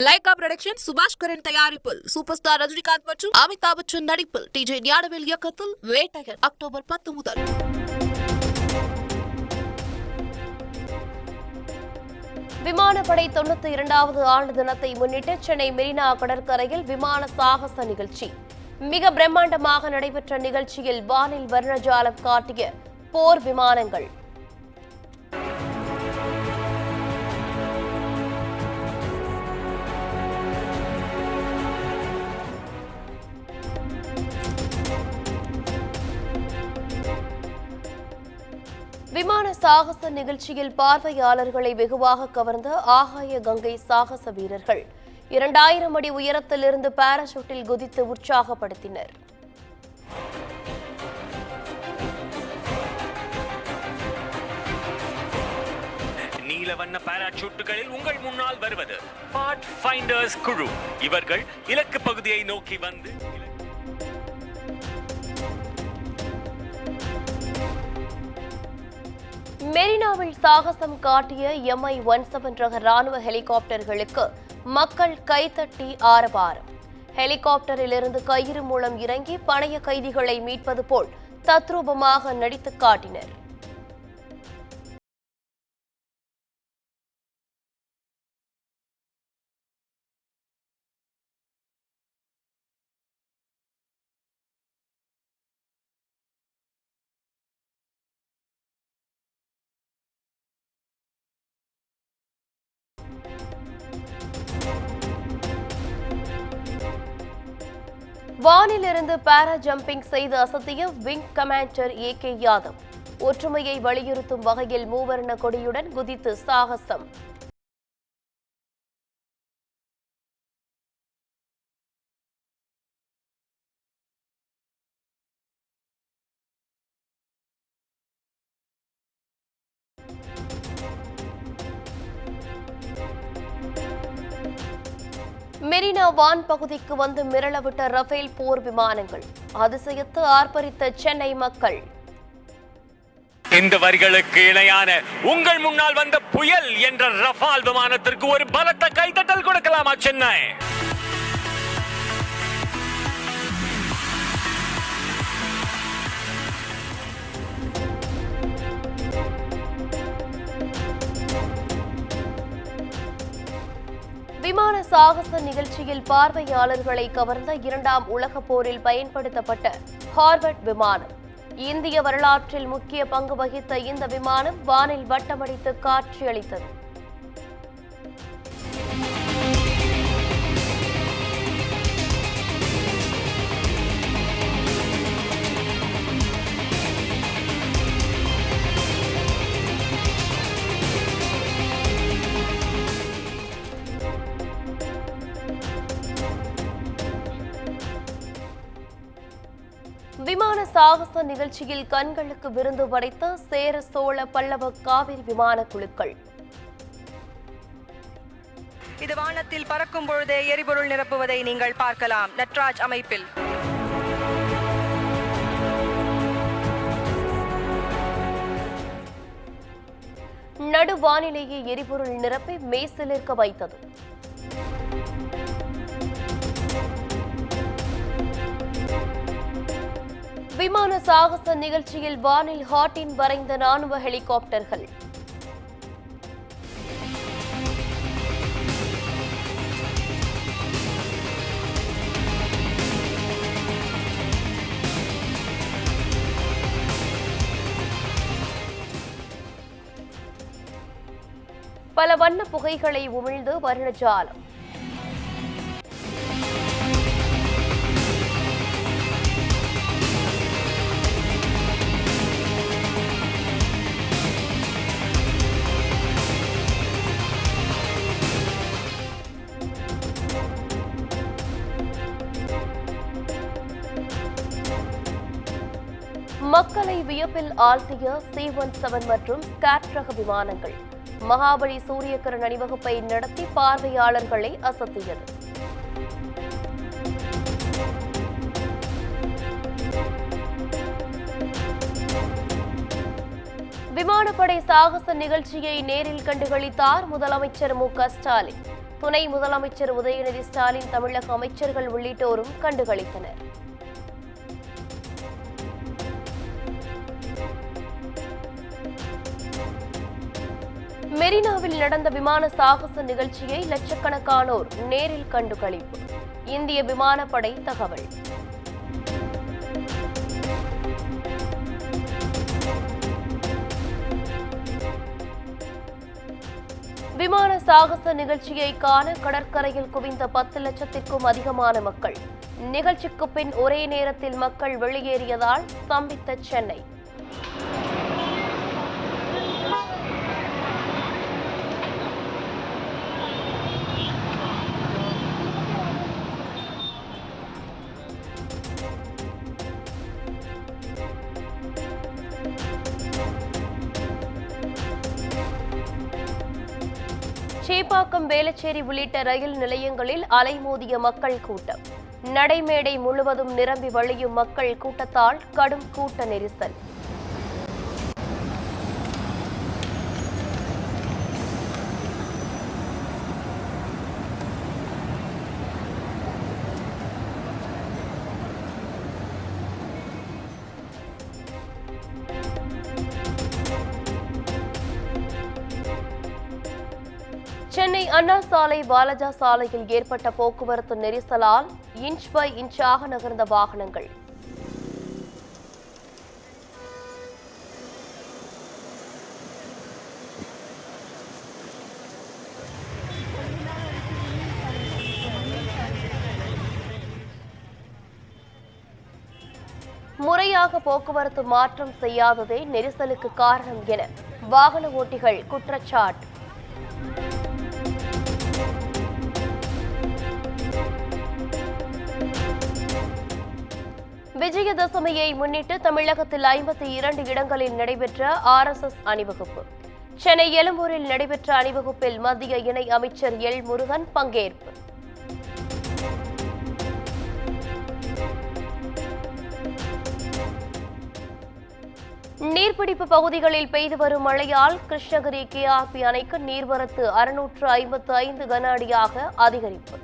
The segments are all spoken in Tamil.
லைகா புரொடக்ஷன் சுபாஷ் கரன் தயாரிப்பில் சூப்பர் ஸ்டார் ரஜினிகாந்த் மற்றும் அமிதாப் பச்சன் நடிப்பில் டிஜே ஞானவேல் இயக்கத்தில் வேட்டையன் அக்டோபர் 10 முதல். விமானப்படை 92வது ஆண்டு தினத்தை முன்னிட்டு சென்னை மெரினா கடற்கரையில் விமான சாகச நிகழ்ச்சி மிக பிரம்மாண்டமாக நடைபெற்ற நிகழ்ச்சியில் வானில் வர்ணஜாலம் காட்டிய போர் விமானங்கள். விமான சாகச நிகழ்ச்சியில் பார்வையாளர்களை வெகுவாக கவர்ந்த ஆகாய கங்கை சாகச வீரர்கள் 2000 அடி உயரத்திலிருந்து பாராசூட்டில் குதித்து உற்சாகப்படுத்தினர். நீலவண்ண பாராசூட்டுகளில் உங்கள் முன்னால் வருவது பாத் ஃபைண்டர்ஸ் குழு. இவர்கள் இலக்கு பகுதியை நோக்கி வந்து மெரினாவில் சாகசம் காட்டிய MI-17 ரக ராணுவ ஹெலிகாப்டர்களுக்கு மக்கள் கைதட்டி ஆரவாரம். ஹெலிகாப்டரிலிருந்து கயிறு மூலம் இறங்கி பணைய கைதிகளை மீட்பது போல் தத்ரூபமாக நடித்து காட்டினர். வானிலிருந்து பாரா ஜம்பிங் செய்து அசத்திய விங் கமாண்டர் AK யாதவ் ஒற்றுமையை வலியுறுத்தும் வகையில் மூவர்ண கொடியுடன் குதித்து சாகசம். மெரினா வான் பகுதிக்கு வந்து மிரளவிட்ட ரஃபேல் போர் விமானங்கள் அதிசயத்து ஆர்ப்பரித்த சென்னை மக்கள். இந்த வரிகளுக்கு இணையான உங்கள் முன்னால் வந்த புயல் என்ற ரஃபால் விமானத்திற்கு ஒரு பலத்த கைதட்டல் கொடுக்கலாமா சென்னை? விமான சாகச நிகழ்ச்சியில் பார்வையாளர்களை கவர்ந்த 2ஆம் உலகப் போரில் பயன்படுத்தப்பட்ட ஹார்வர்ட் விமானம். இந்திய வரலாற்றில் முக்கிய பங்கு வகித்த இந்த விமானம் வானில் வட்டமடித்து காட்சியளித்தது. விமான சாகச நிகழ்ச்சியில் கண்களுக்கு விருந்து படைத்த சேர சோழ பல்லவ காவிரி விமான குழுக்கள். இது வானத்தில் பறக்கும் பொழுதே எரிபொருள் நிரப்புவதை நீங்கள் பார்க்கலாம். நட்ராஜ் அமைப்பில் நடுவானிலேயே எரிபொருள் நிரப்பி மேசிலிருக்க வைத்தது. விமான சாகச நிகழ்ச்சியில் வானில் ஹாட்டின் வரைந்த ராணுவ ஹெலிகாப்டர்கள். பல வண்ண புகைகளை உமிழ்ந்து வர்ணஜாலம். மக்களை வியப்பில் ஆழ்த்திய C-17 மற்றும் ஸ்காட் ரக விமானங்கள் மகாபலி சூரியகிரண் அணிவகுப்பை நடத்தி பார்வையாளர்களை அசத்தியது. விமானப்படை சாகச நிகழ்ச்சியை நேரில் கண்டுகளித்தார் முதலமைச்சர் மு.க. ஸ்டாலின். துணை முதலமைச்சர் உதயநிதி ஸ்டாலின், தமிழக அமைச்சர்கள் உள்ளிட்டோரும் கண்டுகளித்தனர். மெரினாவில் நடந்த விமான சாகச நிகழ்ச்சியை லட்சக்கணக்கானோர் நேரில் கண்டுகளிப்பு. இந்திய விமானப்படை தகவல். விமான சாகச நிகழ்ச்சியை காண கடற்கரையில் குவிந்த 10 லட்சத்திற்கும் அதிகமான மக்கள். நிகழ்ச்சிக்கு பின் ஒரே நேரத்தில் மக்கள் வெளியேறியதால் ஸ்தம்பித்த சென்னை. சேப்பாக்கம், வேளச்சேரி உள்ளிட்ட ரயில் நிலையங்களில் அலைமோதிய மக்கள் கூட்டம். நடைமேடை முழுவதும் நிரம்பி வழியும் மக்கள் கூட்டத்தால் கடும் கூட்ட நெரிசல். சென்னை அண்ணா சாலை, வாலஜா சாலையில் ஏற்பட்ட போக்குவரத்து நெரிசலால் இன்ச் பை இன்ச்சாக நகர்ந்த வாகனங்கள். முறையாக போக்குவரத்து மாற்றம் செய்யாததே நெரிசலுக்கு காரணம் என வாகன ஓட்டிகள் குற்றச்சாட்டு. விஜயதசமியை முன்னிட்டு தமிழகத்தில் 52 இடங்களில் நடைபெற்ற RSS அணிவகுப்பு. சென்னை எழும்பூரில் நடைபெற்ற அணிவகுப்பில் மத்திய இணை அமைச்சர் எல் முருகன் பங்கேற்பு. நீர்பிடிப்பு பகுதிகளில் பெய்து வரும் மழையால் கிருஷ்ணகிரி KRP அணைக்கு நீர்வரத்து 655 கன அடியாக அதிகரிப்பு.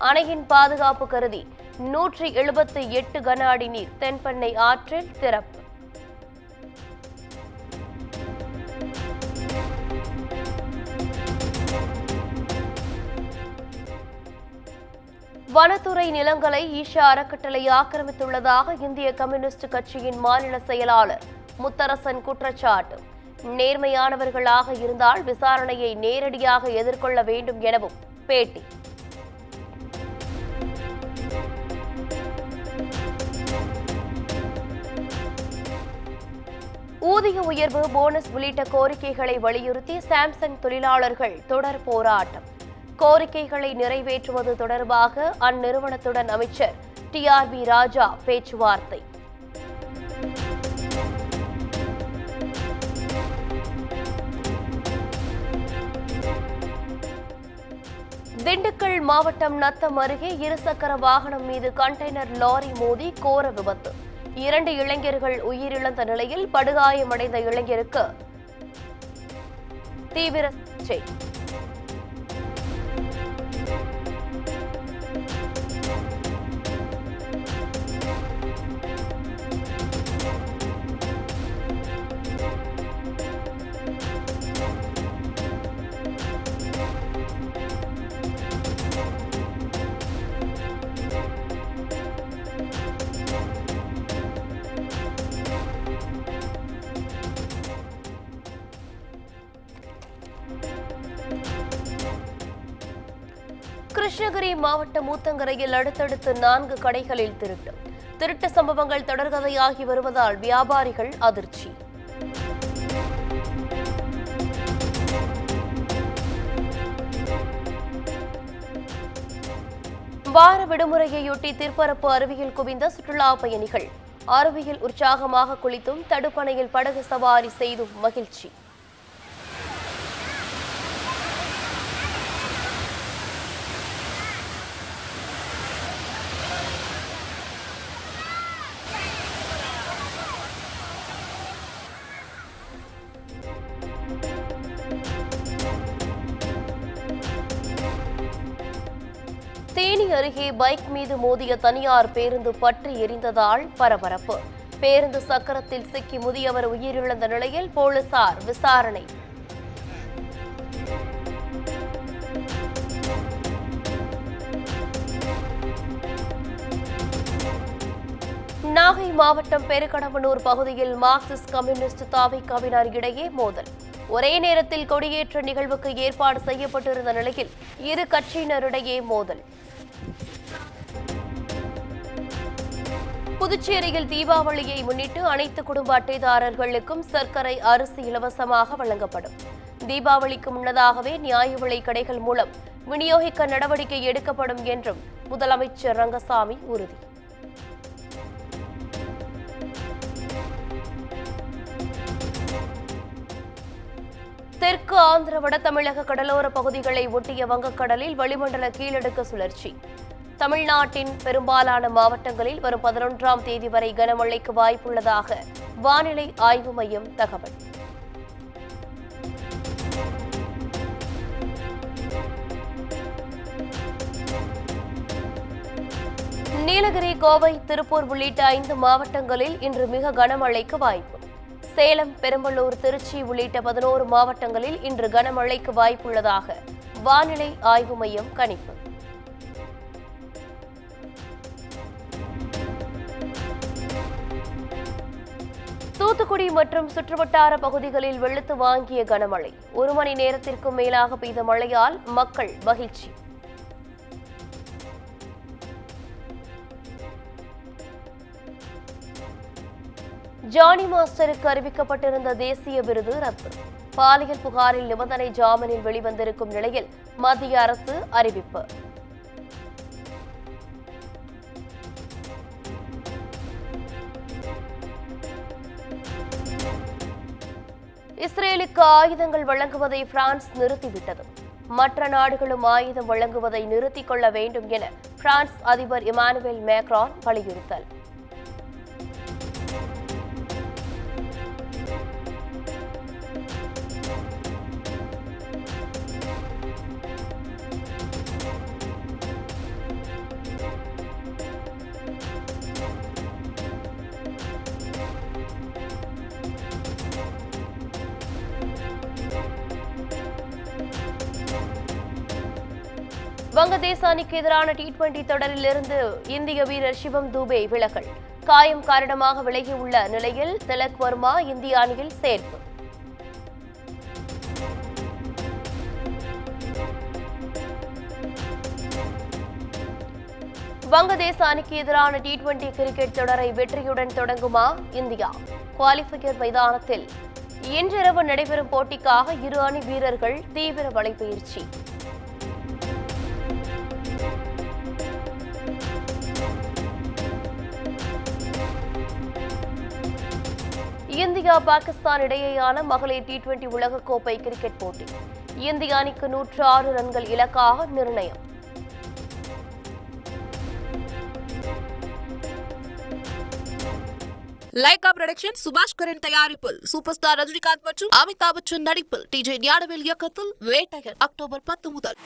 அணையின் பாதுகாப்பு கருதி 178 கன அடி நீர் தென்பெண்ணை ஆற்றில் திறப்பு. வனத்துறை நிலங்களை ஈஷா அறக்கட்டளை ஆக்கிரமித்துள்ளதாக இந்திய கம்யூனிஸ்ட் கட்சியின் மாநில செயலாளர் முத்தரசன் குற்றச்சாட்டு. நேர்மையானவர்களாக இருந்தால் விசாரணையை நேரடியாக எதிர்கொள்ள வேண்டும் எனவும் பேட்டி. ஊதிய உயர்வு, போனஸ் உள்ளிட்ட கோரிக்கைகளை வலியுறுத்தி சாம்சங் தொழிலாளர்கள் தொடர் போராட்டம். கோரிக்கைகளை நிறைவேற்றுவது தொடர்பாக அந்நிறுவனத்துடன் அமைச்சர் TRB ராஜா பேச்சுவார்த்தை. திண்டுக்கல் மாவட்டம் நத்தம் அருகே இருசக்கர வாகனம் மீது கண்டெய்னர் லாரி மோதி கோர விபத்து. 2 இளைஞர்கள் உயிரிழந்த நிலையில் படுகாயமடைந்த இளைஞருக்கு தீவிர சிகிச்சை. கிருஷ்ணகிரி மாவட்டம் ஊத்தங்கரையில் அடுத்தடுத்து 4 கடைகளில் திருட்டு சம்பவங்கள் தொடர்கதையாகி வருவதால் வியாபாரிகள் அதிர்ச்சி. வார விடுமுறையொட்டி திருப்பரப்பு அருவியில் குவிந்த சுற்றுலா பயணிகள். அருவியில் உற்சாகமாக குளித்தும் தடுப்பணையில் படகு சவாரி செய்தும் மகிழ்ச்சி. தேனி அருகே பைக் மீது மோதிய தனியார் பேருந்து பற்றி எரிந்ததால் பரபரப்பு. பேருந்து சக்கரத்தில் சிக்கி முதியவர் உயிரிழந்த நிலையில் போலீசார் விசாரணை. நாகை மாவட்டம் பெருக்கடம்பனூர் பகுதியில் மார்க்சிஸ்ட் கம்யூனிஸ்ட் தாவிகாவினர் இடையே மோதல். ஒரே நேரத்தில் கொடியேற்ற நிகழ்வுக்கு ஏற்பாடு செய்யப்பட்டிருந்த நிலையில் இரு கட்சியினரிடையே மோதல். புதுச்சேரியில் தீபாவளியை முன்னிட்டு அனைத்து குடும்ப அட்டைதாரர்களுக்கும் சர்க்கரை அரிசி இலவசமாக வழங்கப்படும். தீபாவளிக்கு முன்னதாகவே நியாய விலை கடைகள் மூலம் விநியோகிக்க நடவடிக்கை எடுக்கப்படும் என்றும் முதலமைச்சர் ரங்கசாமி உறுதி. தெற்கு ஆந்திர வட தமிழக கடலோர பகுதிகளை ஒட்டிய வங்கக்கடலில் வளிமண்டல கீழடுக்கு சுழற்சி. தமிழ்நாட்டின் பெரும்பாலான மாவட்டங்களில் வரும் 11ஆம் தேதி வரை கனமழைக்கு வாய்ப்புள்ளதாக வானிலை ஆய்வு மையம் தகவல். நீலகிரி, கோவை, திருப்பூர் உள்ளிட்ட 5 மாவட்டங்களில் இன்று மிக கனமழைக்கு வாய்ப்பு. சேலம், பெரம்பலூர், திருச்சி உள்ளிட்ட 11 மாவட்டங்களில் இன்று கனமழைக்கு வாய்ப்புள்ளதாக வானிலை ஆய்வு மையம் கணிப்பு. தூத்துக்குடி மற்றும் சுற்றுவட்டார பகுதிகளில் வெளுத்து வாங்கிய கனமழை. 1 மணி நேரத்திற்கும் மேலாக பெய்த மழையால் மக்கள் மகிழ்ச்சி. ஜானி மாஸ்டருக்கு அறிவிக்கப்பட்டிருந்த தேசிய விருது ரத்து. பாலியல் புகாரில் நிபந்தனை ஜாமீனில் வெளிவந்திருக்கும் நிலையில் மத்திய அரசு அறிவிப்பு. இஸ்ரேலுக்கு ஆயுதங்கள் வழங்குவதை பிரான்ஸ் நிறுத்திவிட்டது. மற்ற நாடுகளும் ஆயுதம் வழங்குவதை நிறுத்திக் கொள்ள வேண்டும் என பிரான்ஸ் அதிபர் இமானுவேல் மேக்ரான் வலியுறுத்தல். வங்கதேச அணிக்கு எதிரான T20 தொடரில் இருந்து இந்திய வீரர் சிவம் துபே விலகல். காயம் காரணமாக விலகியுள்ள நிலையில் திலக் வர்மா இந்திய அணியில் சேர்ப்பு. வங்கதேச அணிக்கு எதிரான T20 கிரிக்கெட் தொடரை வெற்றியுடன் தொடங்குமா இந்தியா? குவாலிஃபயர் மைதானத்தில் இன்றிரவு நடைபெறும் போட்டிக்காக இரு அணி வீரர்கள் தீவிர வலைப்பயிற்சி. இந்தியா, பாகிஸ்தான் இடையேயான மகளிர் T20 உலகக்கோப்பை கிரிக்கெட் போட்டி. இந்திய அணிக்கு 106 ரன்கள் இலக்காக நிர்ணயம். லைகா புரொடக்ஷன், சுபாஷ் கரன் தயாரிப்பில் சூப்பர் ஸ்டார் ரஜினிகாந்த் மற்றும் அமிதாப் பச்சன் நடிப்பில் TJ ஞானவேல் இயக்கத்தில் வேட்டையன் அக்டோபர் 10 முதல்.